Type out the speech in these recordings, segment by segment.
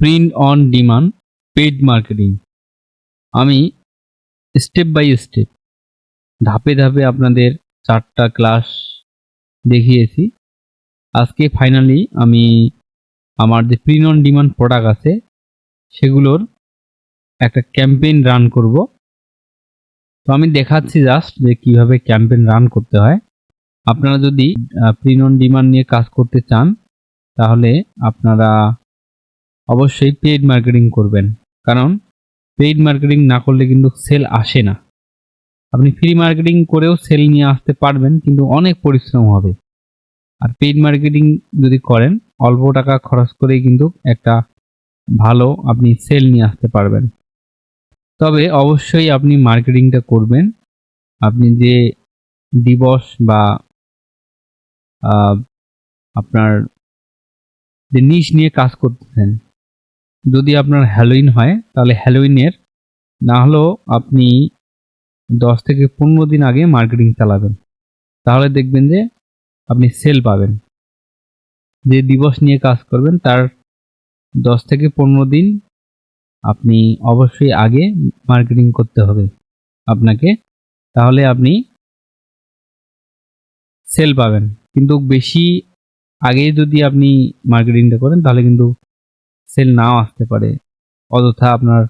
Print on demand paid marketing. আমি step by step ধাপে ধাপে আপনাদের 4টা ক্লাস দেখিয়েছি। আজকে ফাইনালি আমি আমার যে প্রিন্ট অন ডিমান্ড প্রোডাক্ট আছে সেগুলোর একটা ক্যাম্পেইন রান করব। তো আমি দেখাচ্ছি জাস্ট যে কিভাবে ক্যাম্পেইন রান করতে হয়। আপনারা যদি প্রিন্ট অন ডিমান্ড নিয়ে কাজ করতে চান তাহলে আপনারা অবশ্যই পেইড মার্কেটিং করবেন, কারণ পেইড মার্কেটিং না করলে কিন্তু সেল আসে না। আপনি ফ্রি মার্কেটিং করেও সেল নিয়ে আসতে পারবেন, কিন্তু অনেক পরিশ্রম হবে। আর পেইড মার্কেটিং যদি করেন অল্প টাকা খরচ করেই কিন্তু একটা ভালো আপনি সেল নিয়ে আসতে পারবেন। তবে অবশ্যই আপনি মার্কেটিংটা করবেন আপনি যে দিবস বা আপনার যে নিশ নিয়ে কাজ করতেছেন। যদি আপনার হ্যালোইন হয় তাহলে হ্যালোইনের না হলেও আপনি 10 থেকে 15 দিন আগে মার্কেটিং চালাবেন, তাহলে দেখবেন যে আপনি সেল পাবেন। যে দিবস নিয়ে কাজ করবেন তার 10 থেকে 15 দিন আপনি অবশ্যই আগে মার্কেটিং করতে হবে আপনাকে, তাহলে আপনি সেল পাবেন। কিন্তু বেশি আগে যদি আপনি মার্কেটিংটা করেন তাহলে কিন্তু সেল নাও আসতে পারে, অযথা আপনার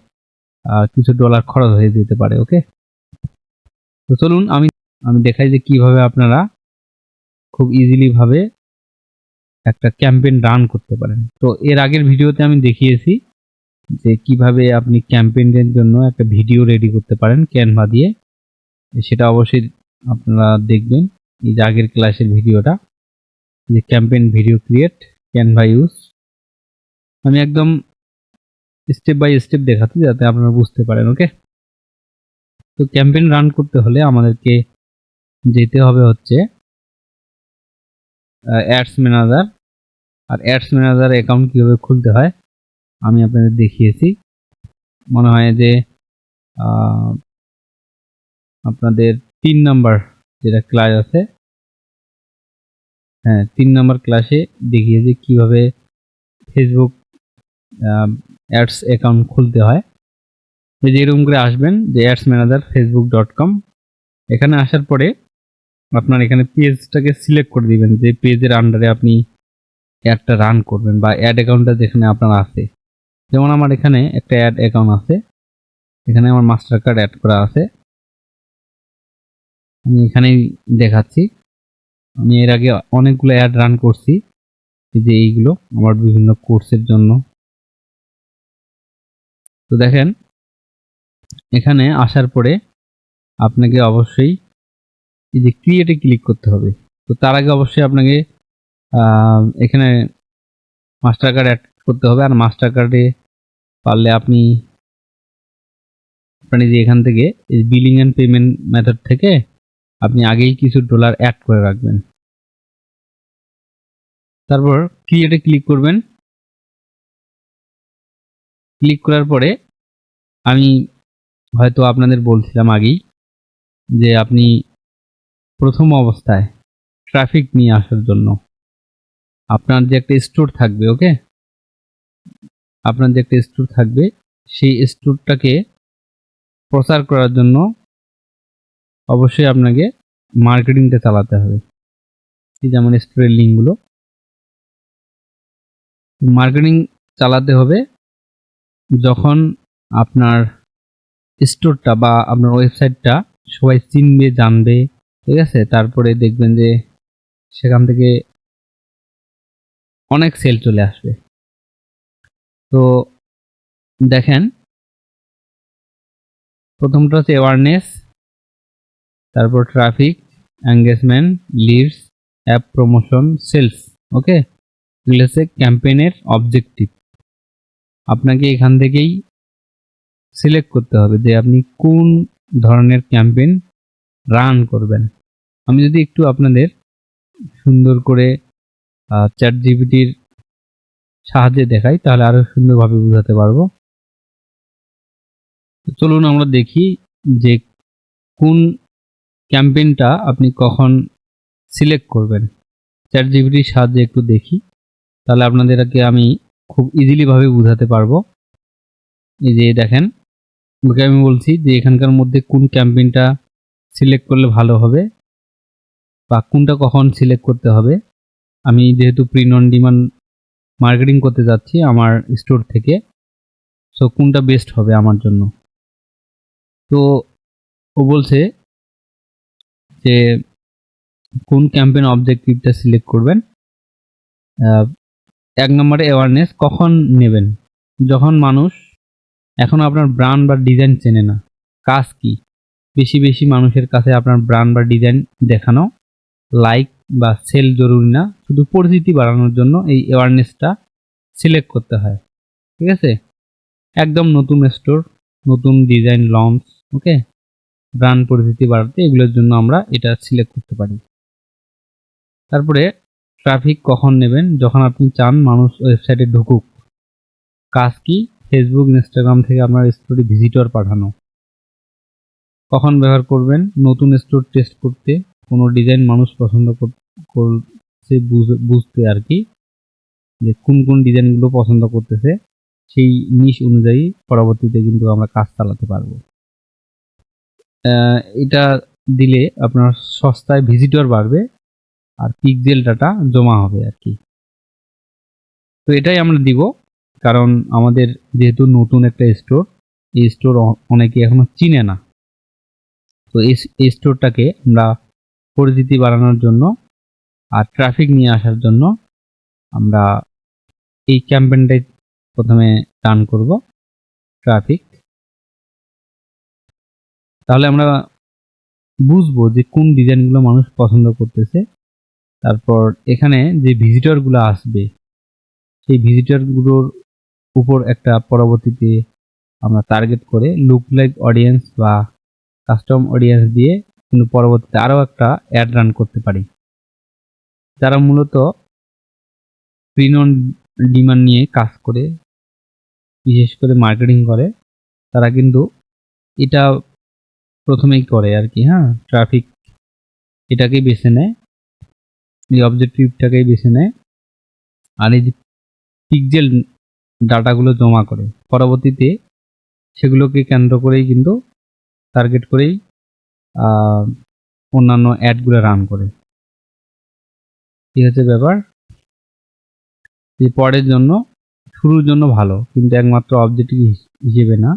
কিছু ডলার খরচ হয়ে যেতে পারে। ওকে, তো চলুন আমি দেখাই যে কিভাবে আপনারা খুব ইজিলি ভাবে একটা ক্যাম্পেইন রান করতে পারেন। তো এর আগের ভিডিওতে আমি দেখিয়েছি যে কিভাবে আপনি ক্যাম্পেইনের জন্য একটা ভিডিও রেডি করতে পারেন ক্যানভা দিয়ে। সেটা অবশ্যই আপনারা দেখবেন, এই যে আগের ক্লাসের ভিডিওটা, যে campaign video create Canva use. আমি একদম স্টেপ বাই স্টেপ দেখাচ্ছি যাতে আপনারা বুঝতে পারেন। ওকে, তো ক্যাম্পেইন রান করতে হলে আমাদেরকে যেতে হবে হচ্ছে অ্যাডস ম্যানেজার। আর অ্যাডস ম্যানেজার অ্যাকাউন্ট কীভাবে খুলতে হয় আমি আপনাদের দেখিয়েছি। মনে হয় যে আপনাদের 3 নাম্বার যেটা ক্লাস আছে, হ্যাঁ 3 নাম্বার ক্লাসে দেখিয়েছি কিভাবে ফেসবুক অ্যাডস অ্যাকাউন্ট খুলতে হয়। এই যে এরকম করে আসবেন যে অ্যাডস ম্যানেজার facebook.com। এখানে আসার পরে আপনার এখানে পেজটাকে সিলেক্ট করে দিবেন যে পেজের আন্ডারে আপনি অ্যাডটা রান করবেন বা অ্যাড অ্যাকাউন্টটা যেখানে আপনার আছে। যেমন আমার এখানে একটা অ্যাড অ্যাকাউন্ট আছে, এখানে আমার মাস্টার কার্ড অ্যাড করা আছে। আমি এখানেই দেখাচ্ছি, আমি এর আগে অনেকগুলো অ্যাড রান করছি, এই যে এইগুলো আমার বিভিন্ন কোর্সের জন্য। তো দেখেন এখানে আসার পরে আপনাকে অবশ্যই এই যে ক্রিয়েটে ক্লিক করতে হবে। তো তার আগে অবশ্যই আপনাকে এখানে মাস্টার কার্ড অ্যাড করতে হবে। আর মাস্টার কার্ডে পারলে আপনি যে এখান থেকে এই বিলিং অ্যান্ড পেমেন্ট মেথড থেকে আপনি আগেই কিছু ডলার অ্যাড করে রাখবেন। তারপর ক্রিয়েটে ক্লিক করবেন। ক্লিক করার পরে আমি হয়তো আপনাদের বলছিলাম আগেই যে আপনি প্রথম অবস্থায় ট্রাফিক নিয়ে আসার জন্য আপনার যে একটা স্টোর থাকবে, ওকে, আপনার যে একটা স্টোর থাকবে সেই স্টোরটাকে প্রচার করার জন্য অবশ্যই আপনাকে মার্কেটিংটা চালাতে হবে। এই যেমন স্টোরের লিঙ্কগুলো মার্কেটিং চালাতে হবে যখন আপনার স্টোরটা বা আপনার ওয়েবসাইটটা সবাই চিনবে, জানবে, ঠিক আছে। তারপরে দেখবেন যে সেখান থেকে অনেক সেল চলে আসবে। তো দেখেন প্রথমটা হচ্ছে অ্যাওয়ারনেস, তারপর traffic, engagement, leads, app promotion, sales. Okay, এগুলো হচ্ছে ক্যাম্পেইনের অবজেক্টিভ। আপনাকে এখান থেকেই সিলেক্ট করতে হবে যে আপনি কোন ধরনের ক্যাম্পেইন রান করবেন। আমি যদি একটু আপনাদের সুন্দর করে চ্যাট জিপিটির সাহায্যে দেখাই তাহলে আরো সুন্দরভাবে বোঝাতে পারবো। চলুন আমরা দেখি যে কোন ক্যাম্পেইনটা আপনি কখন সিলেক্ট করবেন। চ্যাট জিপিটির সাহায্যে একটু দেখি, তাহলে আপনাদেরকে আমি খুব ইজিলি ভাবে বোঝাতে পারবো। এই যে দেখেন, ওকে আমি বলছি যে এখানকার মধ্যে কোন ক্যাম্পেইনটা সিলেক্ট করলে ভালো হবে বা কোনটা কখন সিলেক্ট করতে হবে। আমি যেহেতু প্রিন্ট অন ডিমান্ড মার্কেটিং করতে যাচ্ছি আমার স্টোর থেকে, সো কোনটা বেস্ট হবে আমার জন্য। তো ও বলছে যে কোন ক্যাম্পেইন অবজেক্টিভটা সিলেক্ট করবেন। 1 নম্বরে অ্যাওয়ারনেস কখন নেবেন, যখন মানুষ এখন আপনার ব্র্যান্ড বা ডিজাইন চেনে না। কাজ কি? বেশি মানুষের কাছে আপনার ব্র্যান্ড বা ডিজাইন দেখানো, লাইক বা সেল জরুরি না, শুধু পরিচিতি বাড়ানোর জন্য এই অ্যাওয়ারনেসটা সিলেক্ট করতে হয়। ঠিক আছে, একদম নতুন স্টোর, নতুন ডিজাইন লঞ্চ, ওকে, ব্র্যান্ড পরিচিতি বাড়াতে এগুলোর জন্য আমরা এটা সিলেক্ট করতে পারি। তারপরে ট্রাফিক কখন নেবেন, যখন আপনি চান মানুষ ওয়েবসাইটে ঢুকুক। কাজ কি? ফেসবুক ইনস্টাগ্রাম থেকে আপনার স্টোরে ভিজিটর পাঠানো। কখন ব্যবহার করবেন? নতুন স্টোর টেস্ট করতে, কোনো ডিজাইন মানুষ পছন্দ করছে বুঝতে আর কি, যে কোন ডিজাইনগুলো পছন্দ করতেছে, সেই নিশ অনুযায়ী পরবর্তীতে কিন্তু আমরা কাজ চালাতে পারবো। এটা দিলে আপনার সস্তায় ভিজিটর বাড়বে আর পিক্সেল ডাটা জমা হবে আর কি। তো এটাই আমরা দিব, কারণ আমাদের যেহেতু নতুন একটা স্টোর, এই স্টোর অনেকে এখনো চিনে না। তো এই স্টোরটাকে আমরা পরিচিতি বাড়ানোর জন্য আর ট্রাফিক নিয়ে আসার জন্য আমরা এই ক্যাম্পেইনটাই প্রথমে রান করব, ট্রাফিক। তাহলে আমরা বুঝবো যে কোন ডিজাইনগুলো মানুষ পছন্দ করতেছে। তারপর এখানে যে ভিজিটরগুলো আসবে, সেই ভিজিটরগুলোর উপর একটা পরবর্তীতে আমরা টার্গেট করে লুক লাইক অডিয়েন্স বা কাস্টম অডিয়েন্স দিয়ে কিন্তু পরবর্তীতে আরও একটা অ্যাড রান করতে পারি, যারা মূলত প্রিন্ট অন ডিমান্ড নিয়ে কাজ করে, বিশেষ করে মার্কেটিং করে, তারা কিন্তু এটা প্রথমেই করে আর কি। হ্যাঁ, ট্রাফিক এটাকেই বেছে নেয়, এই অবজেক্টিভটাকেই বেছে নেয়, আর এই যে পিক্সেল ডাটাগুলো জমা করে পরবর্তীতে সেগুলোকে কেন্দ্র করেই কিন্তু টার্গেট করেই অন্যান্য অ্যাডগুলো রান করে। ঠিক আছে ব্যাপার, যে পরের জন্য শুরুর জন্য ভালো, কিন্তু একমাত্র অবজেক্টিভ হিসেবে না,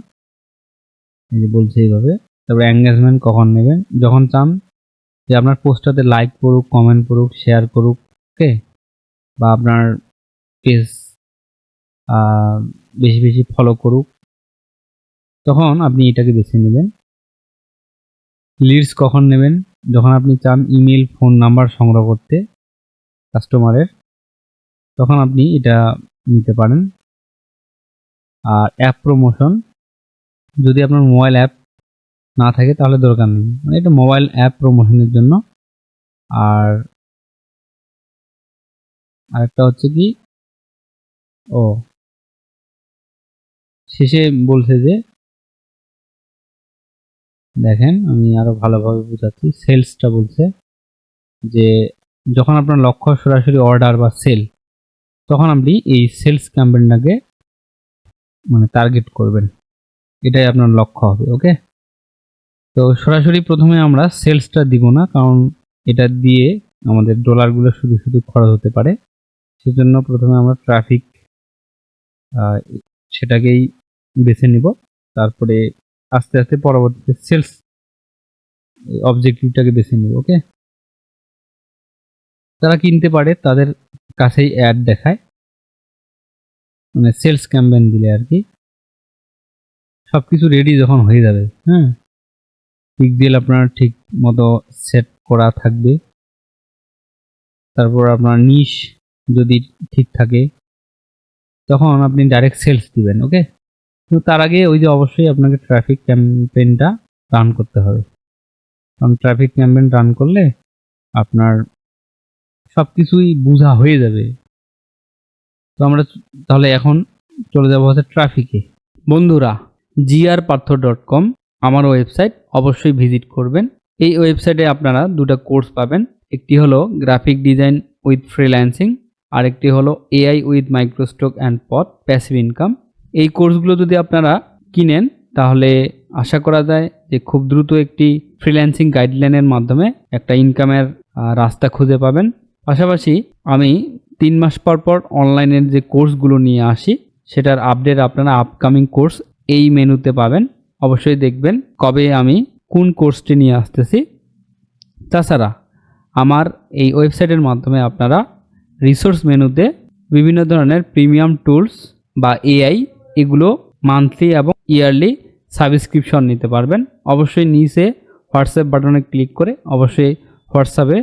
এই যে বলছে এইভাবে। তারপরে এঙ্গেজমেন্ট কখন নেবেন, যখন চান যে আপনার পোস্টটাতে লাইক করুক, কমেন্ট করুক, শেয়ার করুক, ওকে, বা আপনার পেজ বেশি ফলো করুক, তখন আপনি এটাকে বেছে নেবেন। লিডস কখন নেবেন, যখন আপনি চান ইমেল, ফোন নাম্বার সংগ্রহ করতে কাস্টমারের, তখন আপনি এটা নিতে পারেন। আর অ্যাপ প্রমোশন, যদি আপনার মোবাইল অ্যাপ না থাকে তাহলে দরকার নেই, মানে এটা মোবাইল অ্যাপ প্রমোশনের জন্য। আর আরেকটা হচ্ছে কি, শেষে বলছে যে দেখেন আমি আরো ভালোভাবে বোঝাচ্ছি। সেলসটা বলছে যে যখন আপনার লক্ষ্য সরাসরি অর্ডার বা সেল, তখন আপনি এই সেলস ক্যাম্পেইনটাকে মানে টার্গেট করবেন, এটাই আপনার লক্ষ্য হবে। ওকে, তো সরাসরি প্রথমে আমরা সেলসটা দিব না, কারণ এটা দিয়ে আমাদের ডলারগুলো শুধু খরচ হতে পারে। সেজন্য প্রথমে আমরা ট্রাফিক সেটাকেই বেছে নিব, তারপরে আস্তে আস্তে পরবর্তীতে সেলস অবজেক্টিভটাকে বেছে নিব। ওকে, তারা কিনতে পারে, তাদের কাছেই অ্যাড দেখায়, মানে সেলস ক্যাম্পেইন দিলে আর কি। সবকিছু রেডি যখন হয়ে যাবে, হ্যাঁ, পিক্সেল আপনার ঠিক মতো সেট করা থাকবে, তারপর আপনার নিশ যদি ঠিক থাকে, তখন আপনি ডাইরেক্ট সেলস দিবেন। ওকে, কিন্তু তার আগে ওই যে অবশ্যই আপনাকে ট্রাফিক ক্যাম্পেইনটা রান করতে হবে, কারণ ট্রাফিক ক্যাম্পেইন রান করলে আপনার সব কিছুই বোঝা হয়ে যাবে। তো আমরা তাহলে এখন চলে যাবো হচ্ছে ট্রাফিকে। বন্ধুরা, grpartho.com আমার ওয়েবসাইট, অবশ্যই ভিজিট করবেন। এই ওয়েবসাইটে আপনারা দুটো কোর্স পাবেন, একটি হলো গ্রাফিক ডিজাইন উইথ ফ্রিল্যান্সিং, আরেকটি হলো AI with microstock and pot passive income. এই কোর্সগুলো যদি আপনারা কিনেন তাহলে আশা করা যায় যে খুব দ্রুত একটি ফ্রিল্যান্সিং গাইডলাইনের মাধ্যমে একটা ইনকামের রাস্তা খুঁজে পাবেন। পাশাপাশি আমি 3 মাস পর পর অনলাইনের যে কোর্সগুলো নিয়ে আসি সেটার আপডেট আপনারা আপকামিং কোর্স এই মেনুতে পাবেন। অবশ্যই দেখবেন কবে আমি কোন কোর্সটি নিয়ে আসতেছি। তাছাড়া আমার এই ওয়েবসাইটের মাধ্যমে আপনারা রিসোর্স মেনুতে বিভিন্ন ধরনের প্রিমিয়াম টুলস বা এআই এগুলো মান্থলি এবং ইয়ারলি সাবস্ক্রিপশন নিতে পারবেন। অবশ্যই নিচে হোয়াটসঅ্যাপ বাটনে ক্লিক করে অবশ্যই হোয়াটসঅ্যাপে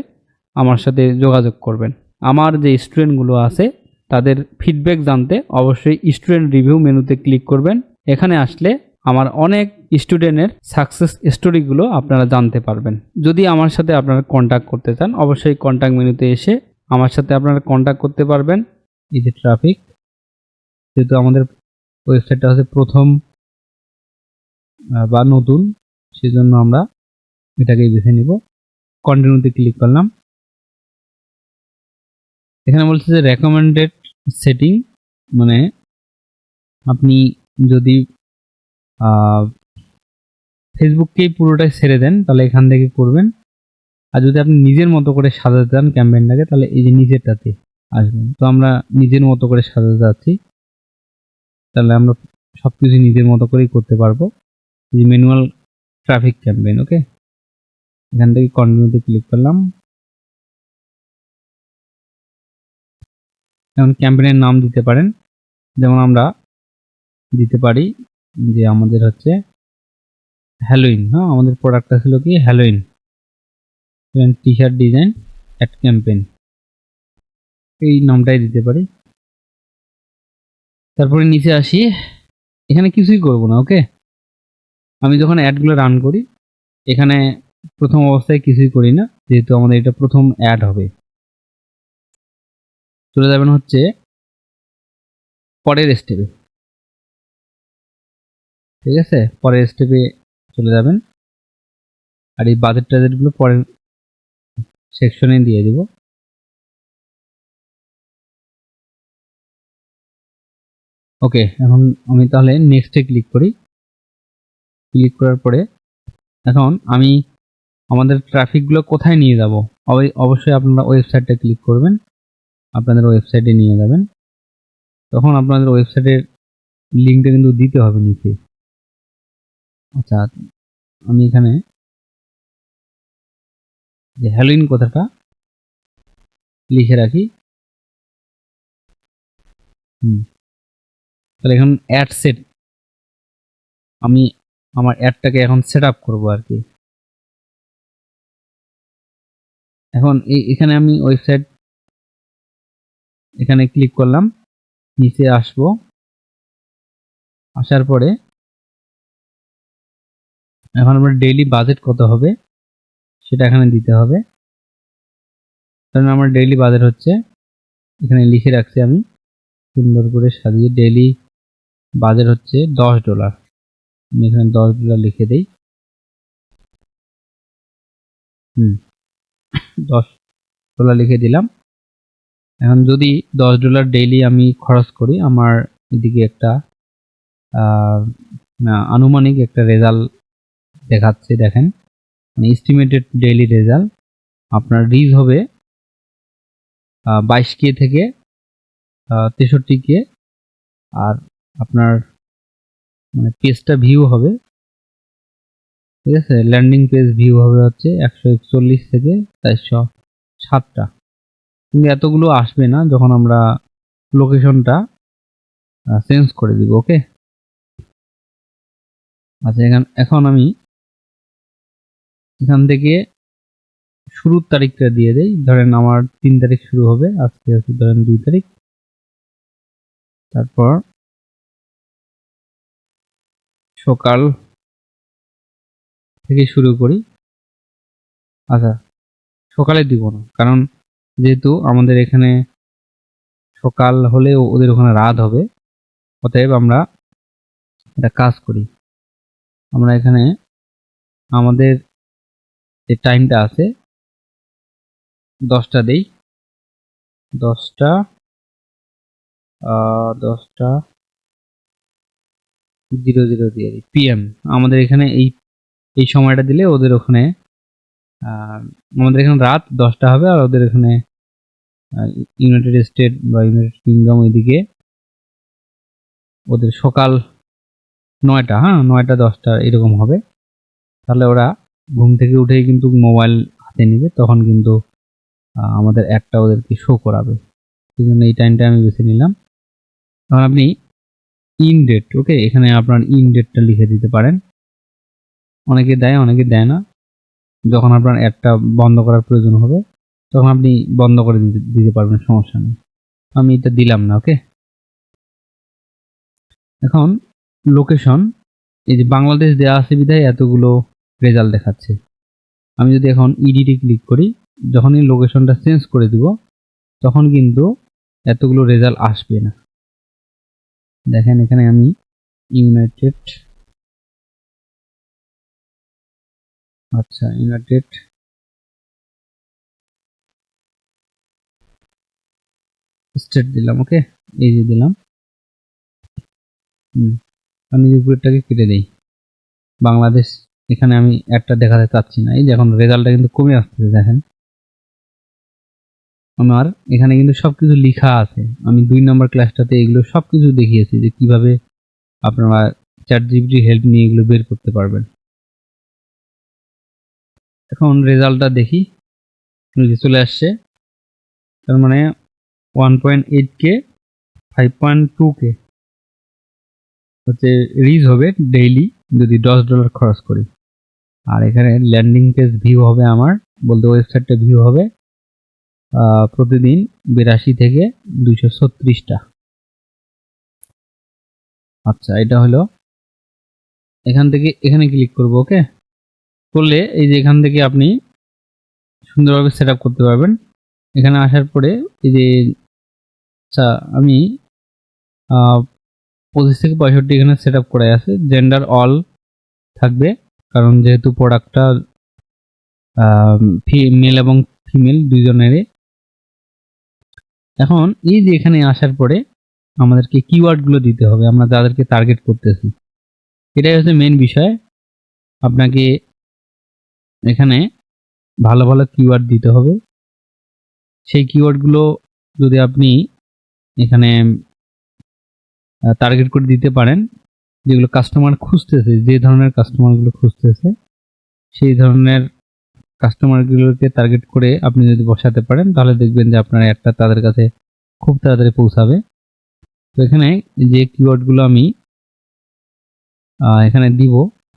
আমার সাথে যোগাযোগ করবেন। আমার যে স্টুডেন্টগুলো আছে তাদের ফিডব্যাক জানতে অবশ্যই স্টুডেন্ট রিভিউ মেনুতে ক্লিক করবেন। এখানে আসলে আমার অনেক স্টুডেন্টের সাকসেস স্টোরিগুলো আপনারা জানতে পারবেন। যদি আমার সাথে আপনারা কন্ট্যাক্ট করতে চান অবশ্যই কন্ট্যাক্ট মেনুতে এসে আমার সাথে আপনারা কন্ট্যাক্ট করতে পারবেন। এই যে ট্রাফিক, যেহেতু আমাদের ওয়েবসাইটটা হচ্ছে প্রথম বা নতুন, সেজন্য আমরা এটাকেই বেছে নিব। কন্টিনিউতে ক্লিক করলাম। এখানে বলছে যে রেকমেন্ডেড সেটিং, মানে আপনি যদি ফেসবুককেই পুরোটাই ছেড়ে দেন তাহলে এখান থেকে করবেন। আর যদি আপনি নিজের মতো করে সাজাতে চান ক্যাম্পেইনটাকে তাহলে এই যে নিচেরটাতে আসবেন। তো আমরা নিজের মতো করে সাজাতে যাচ্ছি, তাহলে আমরা সবকিছু নিজের মতো করেই করতে পারবো। এই ম্যানুয়াল ট্রাফিক ক্যাম্পেইন, ওকে। এখান থেকে কন্টিনিউতে ক্লিক করলাম। এখন ক্যাম্পেইনের নাম দিতে পারেন, যেমন আমরা দিতে পারি যে আমাদের হচ্ছে হ্যালোইন। হ্যাঁ, আমাদের প্রোডাক্টটা ছিল কি Halloween T shirt design ad campaign, এই নামটাই দিতে পারি। তারপরে নিচে আসি, এখানে কিছুই করব না, ওকে। আমি যখন অ্যাডগুলো রান করি এখানে প্রথম অবস্থায় কিছুই করি না, যেহেতু আমাদের এটা প্রথম অ্যাড হবে। চলে যাবেন হচ্ছে পরের স্টেপে, ঠিক আছে। পরের স্টেপে চলে যাবেন আর এই বাজেট টাজেটগুলো পরের সেকশনে দিয়ে দিব। ওকে, এখন আমি তাহলে নেক্সটে ক্লিক করি। ক্লিক করার পরে এখন আমি আমাদের ট্রাফিকগুলো কোথায় নিয়ে যাব, অবশ্যই আপনারা ওয়েবসাইটটা ক্লিক করবেন, আপনাদের ওয়েবসাইটে নিয়ে যাবেন। তখন আপনাদের ওয়েবসাইটের লিঙ্কটা কিন্তু দিতে হবে নিচে। আচ্ছা, আমি এখানে যে হ্যালোইন কথাটা লিখে রাখি। তাহলে এখন অ্যাড সেট, আমি আমার অ্যাডটাকে এখন সেট আপ করবো আর কি। এখন এখানে আমি ওয়েবসাইট এখানে ক্লিক করলাম, নিচে আসবো, আসার পরে এখন আমার ডেইলি বাজেট কত হবে সেটা এখানে দিতে হবে। কারণ আমার ডেইলি বাজেট হচ্ছে, এখানে লিখে রাখছি আমি সুন্দর করে সাজিয়ে, ডেইলি বাজেট হচ্ছে $10। আমি এখানে $10 লিখে দেই। $10 লিখে দিলাম। এখন যদি $10 ডেইলি আমি খরচ করি, আমার এদিকে একটা আনুমানিক একটা রেজাল্ট দেখাচ্ছে, দেখেন এস্টিমেটেড ডেইলি রেজাল্ট আপনার রিচ হবে 22K থেকে 63K, আর আপনার মানে পেজটা ভিউ হবে, ঠিক আছে, ল্যান্ডিং পেজ ভিউ হবে হচ্ছে 141 থেকে 407টা। কিন্তু এতগুলো আসবে না যখন আমরা লোকেশনটা চেঞ্জ করে দিব, ওকে। আচ্ছা, এখন আমি এখান থেকে শুরুর তারিখটা দিয়ে দেই। ধরেন আমার 3 তারিখ শুরু হবে, আজকে হচ্ছে ধরেন 2 তারিখ। তারপর সকাল থেকে শুরু করি। আচ্ছা, সকালে দিব না, কারণ যেহেতু আমাদের এখানে সকাল হলে ওদের ওখানে রাত হবে, অতএব আমরা একটা কাজ করি, আমরা এখানে আমাদের যে টাইমটা আছে 10টা দেই, 10টা 10:00 দিয়ে দিই PM। আমাদের এখানে এই সময়টা দিলে ওদের ওখানে আমাদের এখানে রাত 10টা হবে, আর ওদের এখানে ইউনাইটেড স্টেট বা ইউনাইটেড কিংডম ওইদিকে ওদের সকাল 9টা, হ্যাঁ 9টা 10টা এরকম হবে। তাহলে ওরা ঘুম থেকে উঠেই কিন্তু মোবাইল হাতে নিবে, তখন কিন্তু আমাদের একটা ওদেরকে শো করাবে। সেই জন্য এই টাইমটা আমি বেছে নিলাম। তখন আপনি ইন ডেট, ওকে, এখানে আপনার ইন ডেটটা লিখে দিতে পারেন। অনেকে দেয়, অনেকে দেয় না। যখন আপনার অ্যাডটা বন্ধ করার প্রয়োজন হবে তখন আপনি বন্ধ করে দিতে পারবেন, সমস্যা নেই। আমি এটা দিলাম না, ওকে। এখন লোকেশন, এই যে বাংলাদেশ দেওয়া আছে বিধায় এতগুলো রেজাল্ট দেখাচ্ছে। আমি যদি এখন ইডিটে ক্লিক করি, যখনই লোকেশনটা চেঞ্জ করে দিব তখন কিন্তু এতগুলো রেজাল্ট আসবে না। দেখেন এখানে আমি ইউনাইটেড স্টেট দিলাম, ওকে, এই যে দিলাম। আমি উপরেরটাকে কেটে দেই, বাংলাদেশ এখানে আমি একটা দেখাতে চাচ্ছি না। এই যে এখন রেজাল্টটা কিন্তু কমে আসতেছে, দেখেন আমার এখানে কিন্তু সবকিছু লেখা আছে। আমি 2 নম্বর ক্লাসটাতে এগুলো সবকিছু দেখিয়েছি যে কিভাবে আপনারা ChatGPT হেল্প নিয়ে এগুলো বের করতে পারবেন। এখন রেজাল্টটা দেখি, চলে আসছে। তার মানে 1.8K 5.2K হচ্ছে রিচ হবে ডেইলি যদি $10 খরচ করি। আর এখানে ল্যান্ডিং পেজ ভিউ হবে আমার, বলতে ওয়েবসাইটটা ভিউ হবে প্রতিদিন 82 থেকে 236টা। আচ্ছা, এটা হলো। এখান থেকে এখানে ক্লিক করব, ওকে। করলে এই যে এখান থেকে আপনি সুন্দরভাবে সেট করতে পারবেন। এখানে আসার পরে এই যে আচ্ছা, আমি 25 থেকে 65 এখানে সেট করে আছে। জেন্ডার অল থাকবে, কারণ যেহেতু প্রোডাক্টটা মেল এবং ফিমেল দুইজনেরই। এখন এই যে এখানে আসার পরে আমাদেরকে কিওয়ার্ডগুলো দিতে হবে, আমরা যাদেরকে টার্গেট করতেছি। এটাই হচ্ছে মেন বিষয়। আপনাকে এখানে ভালো ভালো কিওয়ার্ড দিতে হবে। সেই কিওয়ার্ডগুলো যদি আপনি এখানে টার্গেট করে দিতে পারেন, যেগুলো কাস্টমার খুঁজতেছে, যে ধরনের কাস্টমারগুলো খুঁজতেছে সেই ধরনের কাস্টমারগুলোকে টার্গেট করে আপনি যদি বসাতে পারেন, তাহলে দেখবেন যে আপনার একটা তাদের কাছে খুব তাড়াতাড়ি পৌঁছাবে। তো এখানে যে কিওয়ার্ডগুলো আমি এখানে দিব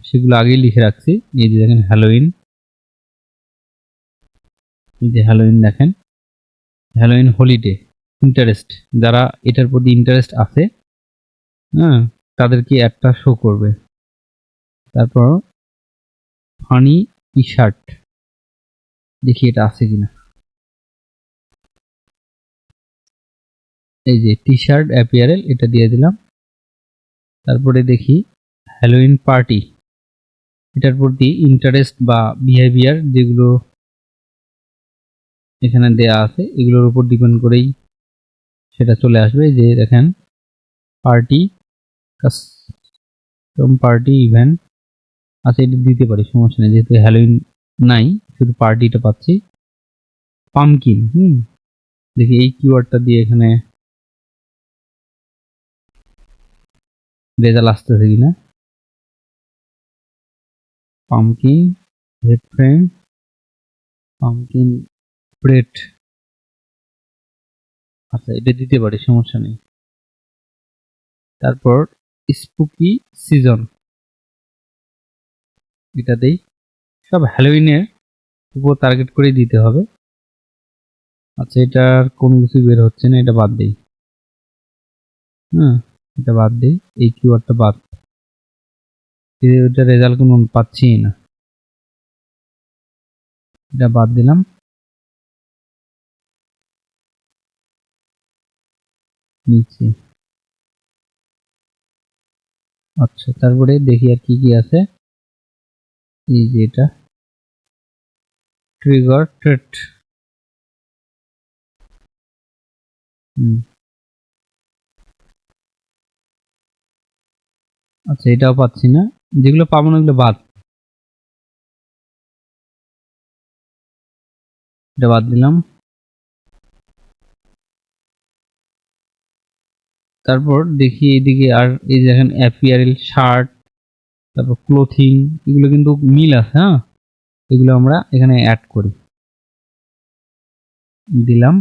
সেগুলো আগেই লিখে রাখছি। এই যে দেখেন হ্যালোইন, এই যে হ্যালোইন দেখেন, হ্যালোইন হলিডে ইন্টারেস্ট, যারা এটার প্রতি ইন্টারেস্ট আছে হ্যাঁ তাদেরকে একটা শো করবে। তারপর ফানি টি শার্ট, দেখি এটা আছে কিনা। এই যে টি শার্ট অ্যাপিয়ারেল, এটা দিয়ে দিলাম। তারপরে দেখি হ্যালোইন পার্টি, এটার প্রতি ইন্টারেস্ট বা বিহেভিয়ার যেগুলো এখানে দেয়া আছে এগুলোর উপর ডিপেন্ড করেই সেটা চলে আসবে। যে দেখেন পার্টি, কাস্টম পার্টি ইভেন্ট, আচ্ছা এটা দিতে পারি, সমস্যা নেই, যেহেতু হ্যালোইন নাই, শুধু পার্টিটা পাচ্ছি। পামকিন, দেখি এই কিওয়ার্ডটা দিয়ে এখানে রেজাল্ট আসতেছে কিনা। Pumpkin head frame, pumpkin bread, আচ্ছা এটা দিতে পারি, সমস্যা নেই। তারপর স্পুকি সিজন, এটা দেই। সব হ্যালোইনের উপর টার্গেট করে দিতে হবে। আচ্ছা এটার কোনো কিছু বের হচ্ছে না, এটা বাদ দেই। এটা বাদ দেই, এই কিওয়ার্ডটা বাদ, এটা রেজাল্ট কোনো পাচ্ছি না, এটা বাদ দিলাম। নিচে আচ্ছা, তারপরে দেখি আর কি কি আছে। এই যে এটা ট্রিগার ট্রেট, আচ্ছা, এটাও পাচ্ছি না, যেগুলো পাবো না ওগুলো বাদ, এটা বাদ দিলাম। তারপর দেখি এইদিকে, আর এই দেখেন অ্যাপিয়ারেল, শার্ট, তারপর ক্লোথিং, এগুলো কিন্তু মিল আছে। হ্যাঁ, এগুলো আমরা এখানে অ্যাড করি, দিলাম।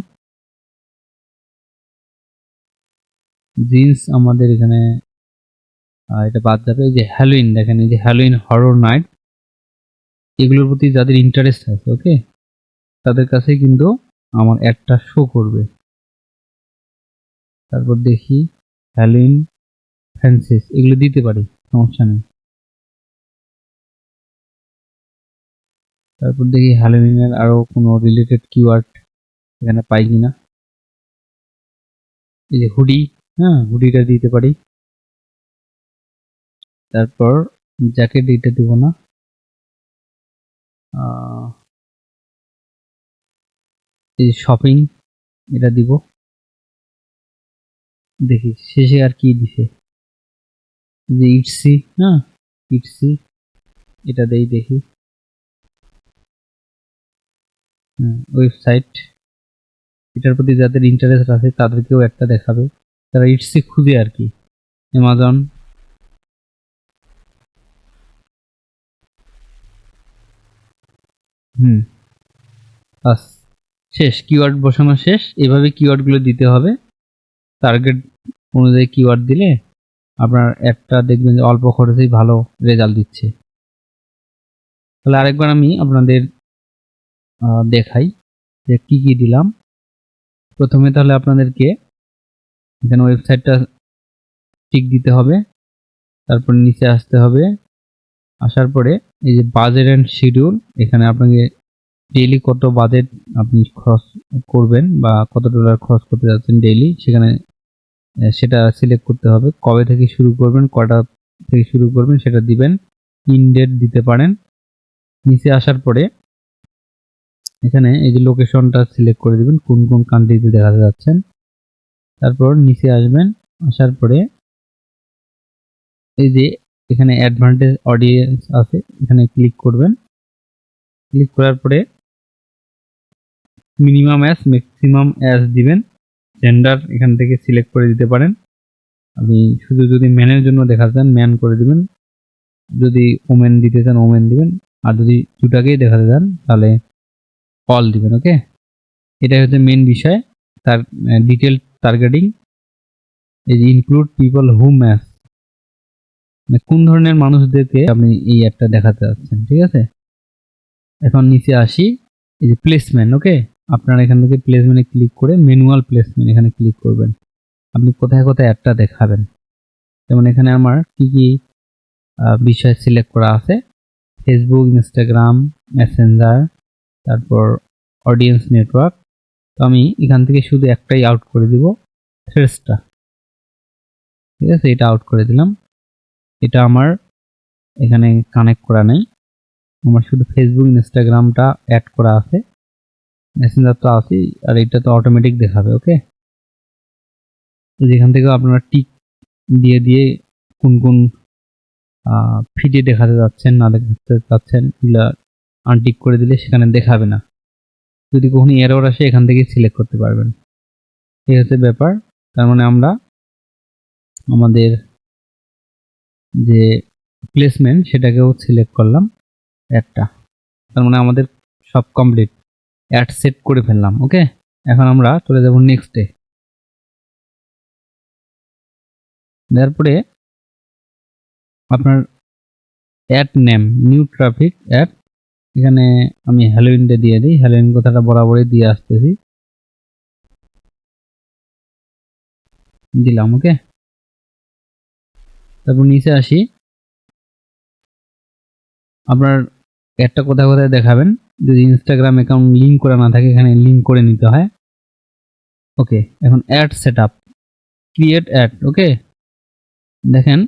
জিন্স আমাদের এখানে এটা বাদ যাবে। এই যে হ্যালোইন, দেখেন এই যে হ্যালোইন হরর নাইট, এগুলোর প্রতি যাদের ইন্টারেস্ট আছে, ওকে, তাদের কাছে কিন্তু আমার অ্যাডটা শো করবে। তারপর দেখি হ্যালোইন ফ্যান্সিস, এগুলো দিতে পারি, সমস্যা নেই। তারপর দেখি হ্যালোইনের আরো কোনো রিলেটেড কিওয়ার্ড এখানে পাই কিনা। এই যে হুডি, হ্যাঁ, হুডিটা দিতে পারি। তারপর জ্যাকেট, এটা দিব না। এই শপিং, এটা দিব। দেখি শেষে আর কি দিছে, যে ইটসি, হ্যাঁ, ইটসি, এটা দেই, দেখি। ওয়েবসাইট, এটার প্রতি যাদের ইন্টারেস্ট আছে তাদেরকেও একটা দেখাবে, তারা ইটসি খুঁজে আর কি। অ্যামাজন, বাস, শেষ, কিওয়ার্ড বসানো শেষ। এভাবে কিওয়ার্ডগুলো দিতে হবে, টার্গেট অনুযায়ী কিওয়ার্ড দিলে আপনার অ্যাপটা দেখবেন যে অল্প খরচেই ভালো রেজাল্ট দিচ্ছে। তাহলে আরেকবার আমি আপনাদের দেখাই যে কি কি দিলাম। প্রথমে তাহলে আপনাদেরকে এখানে ওয়েবসাইটটা টিক দিতে হবে, তারপর নিচে আসতে হবে, আসার পরে এই যে বাজেট অ্যান্ড শিডিউল, এখানে আপনাকে ডেইলি কত বাজেট আপনি খরচ করবেন বা কত ডলার খরচ করতে যাচ্ছেন ডেইলি, সেখানে সেটা সিলেক্ট করতে হবে। কবে থেকে শুরু করবেন, কটা থেকে শুরু করবেন সেটা দিবেন, ইন ডেট দিতে পারেন। নিচে আসার পরে এখানে এই যে লোকেশনটা সিলেক্ট করে দিবেন, কোন কোন কান্ট্রিতে দেখাতে যাচ্ছেন। তারপর নিচে আসবেন, আসার পরে এই যে এখানে অ্যাডভান্টেজ অডিয়েন্স আছে, এখানে ক্লিক করবেন। ক্লিক করার পরে মিনিমাম অ্যাজ, ম্যাক্সিমাম অ্যাজ দিবেন। জেন্ডার এখান থেকে সিলেক্ট করে দিতে পারেন। আপনি শুধু যদি ম্যানের জন্য দেখাতে চান ম্যান করে দিবেন, যদি ওমেন দিতে চান ওমেন দিবেন, আর যদি দুটাকেই দেখাতে চান তাহলে অল দিবেন। ওকে, এটাই হচ্ছে মেন বিষয়। তার ডিটেল টার্গেটিং, এই যে ইনক্লুড পিপল হু ম্যাচ, মানে কোন ধরনের মানুষদেরকে আপনি এই অ্যাডটা দেখাতে যাচ্ছেন। ঠিক আছে, এখন নিচে আসি, এই যে প্লেসমেন্ট। ওকে, আপনারা এখান থেকে প্লেসমেন্টে ক্লিক করে ম্যানুয়াল প্লেসমেন্ট এখানে ক্লিক করবেন। আপনি কোথায় কোথায় অ্যাডটা দেখাবেন, যেমন এখানে আমার কি কি বিষয় সিলেক্ট করা আছে, ফেসবুক, ইনস্টাগ্রাম, মেসেঞ্জার, তারপর অডিয়েন্স নেটওয়ার্ক। তো আমি এখান থেকে শুধু একটাই আউট করে দিব, থ্রেডসটা। ঠিক আছে, এটা আউট করে দিলাম। এটা আমার এখানে কানেক্ট করা নেই, আমার শুধু ফেসবুক ইনস্টাগ্রামটা অ্যাড করা আছে, মেসেঞ্জার তো আছে, আর এটা তো অটোমেটিক দেখাবে। ওকে, যেখান থেকে আপনারা টিক দিয়ে দিয়ে কোন কোন ফিডে দেখাতে যাচ্ছেন না দেখাতে চাচ্ছেন এগুলা আনটিক করে দিলে সেখানে দেখাবে না। যদি কখনো এরর আসে এখান থেকে সিলেক্ট করতে পারবেন। এই হচ্ছে ব্যাপার। তার মানে আমরা আমাদের যে প্লেসমেন্ট সেটাকেও সিলেক্ট করলাম অ্যাডটা, তার মানে আমাদের সব কমপ্লিট, অ্যাড সেট করে ফেললাম। ওকে, এখন আমরা চলে যাব নেক্সটে। তারপরে আপনার add name, new traffic ad, এখানে আমি হ্যালোইনটা দিয়ে দিই, হ্যালোইন কথাটা বরাবরই দিয়ে আসতেছি, দিলাম। ওকে, তারপর নিচে আসি, আপনার অ্যাডটা কোথায় কোথায় দেখাবেন। যদি ইনস্টাগ্রাম অ্যাকাউন্ট লিঙ্ক করা না থাকে এখানে লিঙ্ক করে নিতে হয়। ওকে, এখন অ্যাড সেটআপ, ক্রিয়েট অ্যাড। ওকে, দেখেন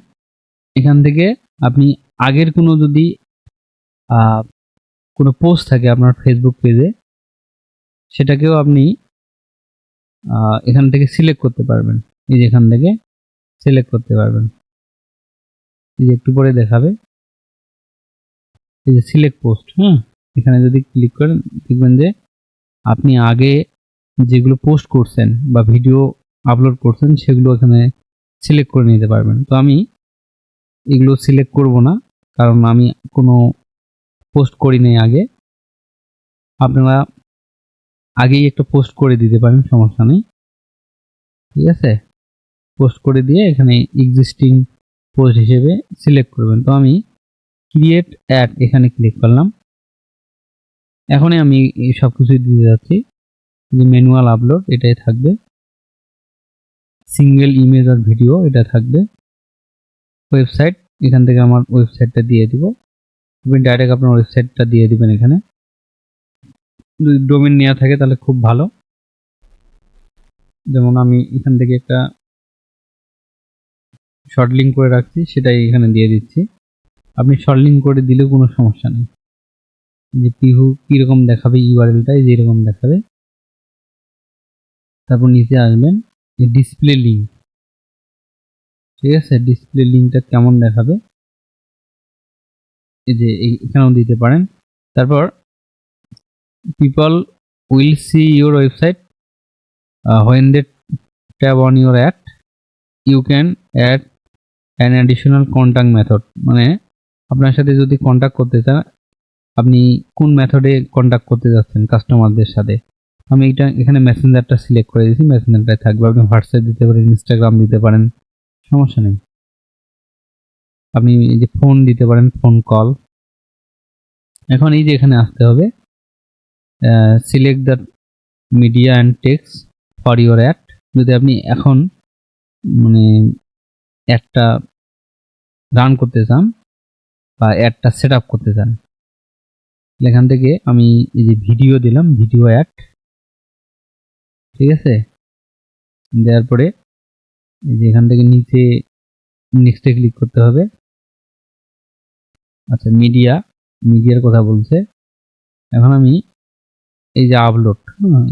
এখান থেকে আপনি আগের কোনো যদি কোনো পোস্ট থাকে আপনার ফেসবুক পেজে, সেটাকেও আপনি এখান থেকে সিলেক্ট করতে পারবেন। এই যে এখান থেকে সিলেক্ট করতে পারবেন। এই যে একটু পরে দেখাবে, এই যে সিলেক্ট পোস্ট। হ্যাঁ, এখানে যদি ক্লিক করেন দেখবেন যে আপনি আগে যেগুলো পোস্ট করছেন বা ভিডিও আপলোড করছেন সেগুলো এখানে সিলেক্ট করে নিতে পারবেন। তো আমি এগুলো সিলেক্ট করব না, কারণ আমি কোনো পোস্ট করি নাই আগে। আপনারা আগেই একটা পোস্ট করে দিতে পারেন, সমস্যা নেই। ঠিক আছে, পোস্ট করে দিয়ে এখানে এক্সিস্টিং পোস্ট হিসেবে সিলেক্ট করবেন। তো আমি ক্রিয়েট অ্যাড এখানে ক্লিক করলাম। এখনই আমি এই সব কিছুই দিতে যাচ্ছি। যে ম্যানুয়াল আপলোড এটাই থাকবে, সিঙ্গেল ইমেজ আর ভিডিও এটা থাকবে, ওয়েবসাইট এখান থেকে আমার ওয়েবসাইটটা দিয়ে দিব। আপনি ডাইরেক্ট আপনার ওয়েবসাইটটা দিয়ে দিবেন এখানে। যদি ডোমেন নেওয়া থাকে তাহলে খুব ভালো। যেমন আমি এখান থেকে একটা শর্ট লিঙ্ক করে রাখছি, সেটাই এখানে দিয়ে দিচ্ছি। আপনি শর্ট লিঙ্ক করে দিলেও কোনো সমস্যা নেই। যে পিহু কীরকম দেখাবে, ইউআরএলটা যেরকম দেখাবে। তারপর নিচে আসবেন এই ডিসপ্লে লিঙ্ক। ঠিক আছে, ডিসপ্লে লিঙ্কটা কেমন দেখাবে এই যে এখানেও দিতে পারেন। তারপর people will see your website when they tab on your ad you can add an additional contact method। মানে আপনার সাথে যদি কন্ট্যাক্ট করতে চান, আপনি কোন মেথডে কন্ট্যাক্ট করতে যাচ্ছেন কাস্টমারদের সাথে। আমি এটা এখানে মেসেঞ্জারটা সিলেক্ট করে দিয়েছি, মেসেঞ্জারটাই থাকবে। আপনি হোয়াটসঅ্যাপ দিতে পারেন, ইনস্টাগ্রাম দিতে পারেন, সমস্যা নেই। আপনি এই যে ফোন দিতে পারেন, ফোন কল। এখন এই যে এখানে আসতে হবে, select the media and text for your add. যদি আপনি এখন মানে অ্যাডটা রান করতে চান বা অ্যাডটা সেট আপ করতে চান, এখান থেকে আমি এই যে ভিডিও দিলাম, ভিডিও অ্যাড। ঠিক আছে, দেওয়ার পরে এই যে এখান থেকে নিচে নেক্সটে ক্লিক করতে হবে। আচ্ছা, মিডিয়ার কথা বলছে। এখন আমি এই যে আপলোড,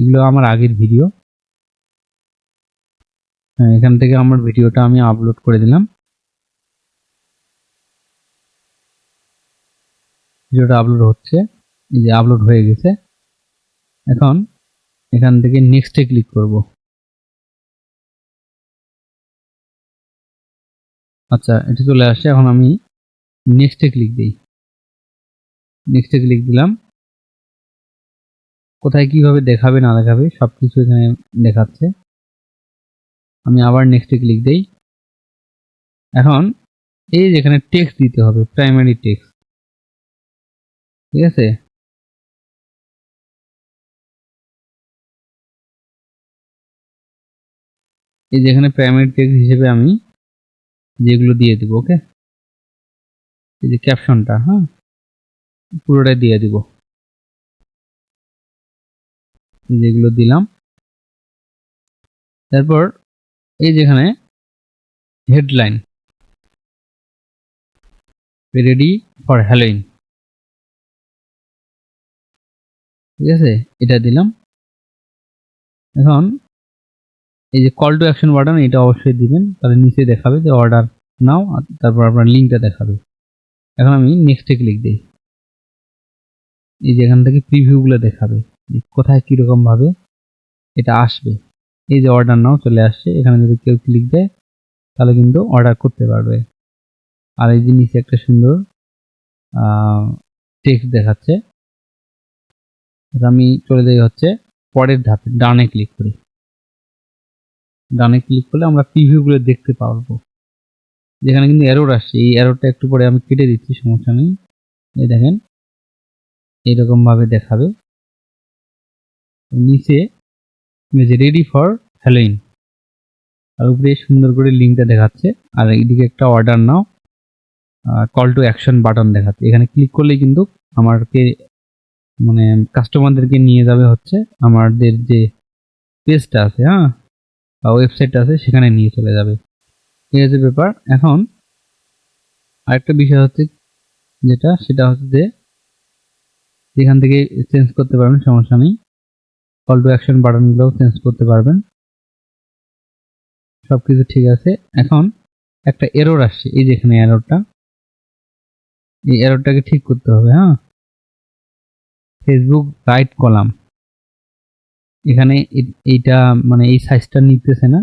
এগুলো আমার আগের ভিডিও। এখান থেকে আমার ভিডিওটা আমি আপলোড করে দিলাম। ভিডিওটা আপলোড হচ্ছে, এই যে আপলোড হয়ে গেছে। এখন এখান থেকে নেক্সটে ক্লিক করব। আচ্ছা, এটা চলে আসছে। এখন আমি নেক্সটে ক্লিক দিই। নেক্সটে ক্লিক দিলাম। কোথায় কিভাবে দেখাবে না দেখাবে সবকিছু এখানে দেখাচ্ছে। আমি আবার নেক্সটে ক্লিক দেই। এখন এই যেখানে টেক্সট দিতে হবে, প্রাইমারি টেক্সট। ঠিক আছে, এই যেখানে প্রাইমারি টেক্সট হিসেবে আমি যেগুলো দিয়ে দিব। ওকে, এই যে ক্যাপশনটা, পুরোটাই দিয়ে দিব, যেগুলো দিলাম। তারপর এই যেখানে হেডলাইন, রেডি ফর হ্যালোইন। ঠিক আছে, এটা দিলাম। এখন এই যে কল টু অ্যাকশন বাটন, এটা অবশ্যই দিবেন, তাহলে নিচে দেখাবে যে অর্ডার নাও, তারপর আপনার লিঙ্কটা দেখাবে। এখন আমি নেক্সটে ক্লিক দিই। এই যে এখান থেকে প্রিভিউগুলো দেখাবে কোথায় কীরকম ভাবে এটা আসবে। এই যে অর্ডার নাও চলে আসছে। এখানে যদি কেউ ক্লিক দেয় তাহলে কিন্তু অর্ডার করতে পারবে। আর এই যে নিচে একটা সুন্দর টেক্সট দেখাচ্ছে। আমি চলে যাই হচ্ছে পরের ধাপে, ডানে ক্লিক করি। ডানে ক্লিক করলে আমরা প্রিভিউগুলো দেখতে পারবো। যেখানে কিন্তু এরর আসছে, এই এররটা একটু পরে আমি কেটে দিচ্ছি, সমস্যা নেই। এই দেখেন এইরকম ভাবে দেখাবে। নিচে রেডি ফর হ্যালোইন, আর উপরে সুন্দর করে লিঙ্কটা দেখাচ্ছে। আর এইদিকে একটা order now call to action button দেখাচ্ছে। এখানে ক্লিক করলেই কিন্তু আমাকে মানে কাস্টমারদেরকে নিয়ে যাবে হচ্ছে আমাদের যে পেজটা আছে, ওয়েবসাইটটা আছে, সেখানে নিয়ে চলে যাবে। এই হচ্ছে ব্যাপার। এখন আরেকটা বিষয় হচ্ছে সেটা হচ্ছে যে এখান থেকে চেঞ্জ করতে পারবেন, সমস্যা নেই। কল টু অ্যাকশন বাটনগুলোও চেঞ্জ করতে পারবেন, সবকিছু ঠিক আছে। এখন একটা এরর আসছে, এই যে এখানে এররটা, এই এররটাকে ঠিক করতে হবে। হ্যাঁ, ফেসবুক রাইট কলাম, এখানে এইটা মানে এই সাইজটা নিতেছে না।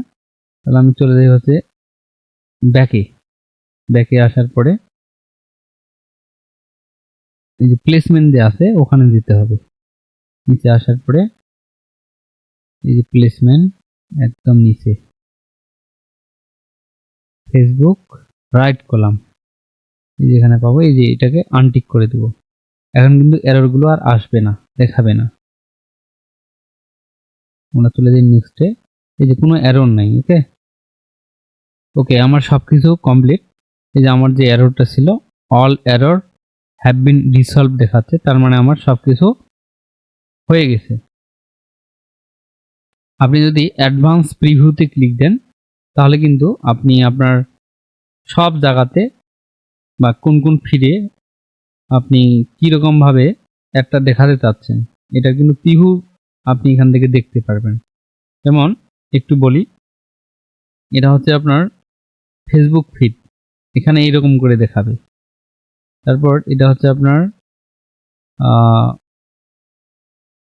তাহলে আমি চলে যাই হচ্ছে ব্যাকে আসার পরে এই যে প্লেসমেন্ট যে আছে ওখানে দিতে হবে। নিচে আসার পরে এই যে প্লেসমেন্ট একদম নিচে ফেসবুক রাইট কলাম, এই যে এখানে পাবো। এই যে এটাকে আনটিক করে দেব। এখন কিন্তু এররগুলো আর আসবে না, দেখাবে না। আমরা চলে যাই নেক্সটে। এই যে কোনো এরর নাই। ওকে আমার সবকিছু কমপ্লিট। এই যে আমার যে এররটা ছিল all error have been resolve দেখাচ্ছে, তার মানে আমার সবকিছু হয়ে গেছে। আপনি যদি অ্যাডভান্স প্রিভিউতে ক্লিক দেন তাহলে কিন্তু আপনি আপনার সব জায়গাতে বা কোন কোন ফিডে আপনি কীরকম ভাবে একটা দেখাতে চাচ্ছেন এটা কিন্তু প্রিভিউ আপনি এখান থেকে দেখতে পারবেন। যেমন একটু বলি, এটা হচ্ছে আপনার ফেসবুক ফিড, এখানে এইরকম করে দেখাবে। তারপর এটা হচ্ছে আপনার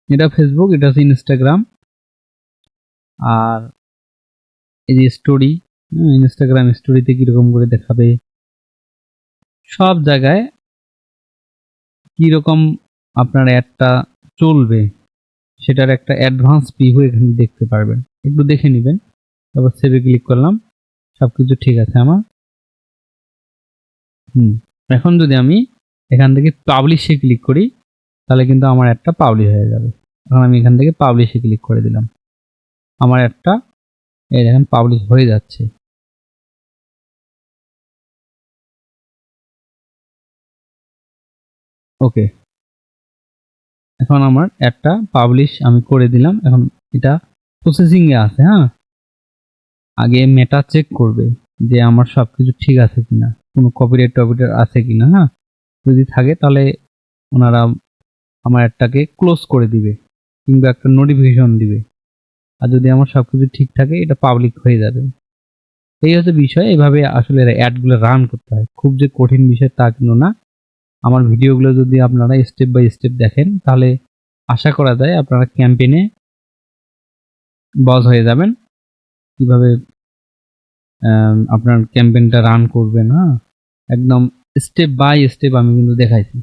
এটা ফেসবুক, এটা হচ্ছে ইনস্টাগ্রাম, আর এই যে স্টোরি, ইনস্টাগ্রাম স্টোরিতে কীরকম করে দেখাবে। সব জায়গায় কীরকম আপনার অ্যাডটা চলবে সেটার একটা অ্যাডভান্স প্রিভিউ এখানে দেখতে পারবেন। একটু দেখে নেবেন। তারপর সেভে ক্লিক করলাম, সব কিছু ঠিক আছে আমার। এখন যদি আমি এখান থেকে পাবলিশে ক্লিক করি তাহলে কিন্তু আমার অ্যাডটা পাবলিশ হয়ে যাবে। এখন আমি এখান থেকে পাবলিশে ক্লিক করে দিলাম, আমার অ্যাডটা এই দেখেন পাবলিশ হয়ে যাচ্ছে। ওকে, এখন আমার অ্যাডটা পাবলিশ আমি করে দিলাম। এখন এটা প্রসেসিংয়ে আছে। হ্যাঁ, আগে মেটা চেক করবে যে আমার সব কিছু ঠিক আছে কিনা, কোনো কপিরাইট টপিরাইট আছে কিনা। হ্যাঁ, যদি থাকে তাহলে ওনারা আমার অ্যাডটাকে ক্লোজ করে দিবে কিংবা একটা নোটিফিকেশন দিবে। আর যদি আমার সব কিছু ঠিক থাকে এটা পাবলিক হয়ে যাবে। এই হচ্ছে বিষয়। এভাবে আসলে অ্যাডগুলো রান করতে হয়। খুব যে কঠিন বিষয় তা কিন্তু না। আমার ভিডিওগুলো যদি আপনারা স্টেপ বাই স্টেপ দেখেন তাহলে আশা করা যায় আপনারা ক্যাম্পেইনে বস হয়ে যাবেন। কিভাবে আপনার ক্যাম্পেইনটা রান করবেন। হ্যাঁ, একদম স্টেপ বাই স্টেপ আমি কিন্তু দেখাইছি।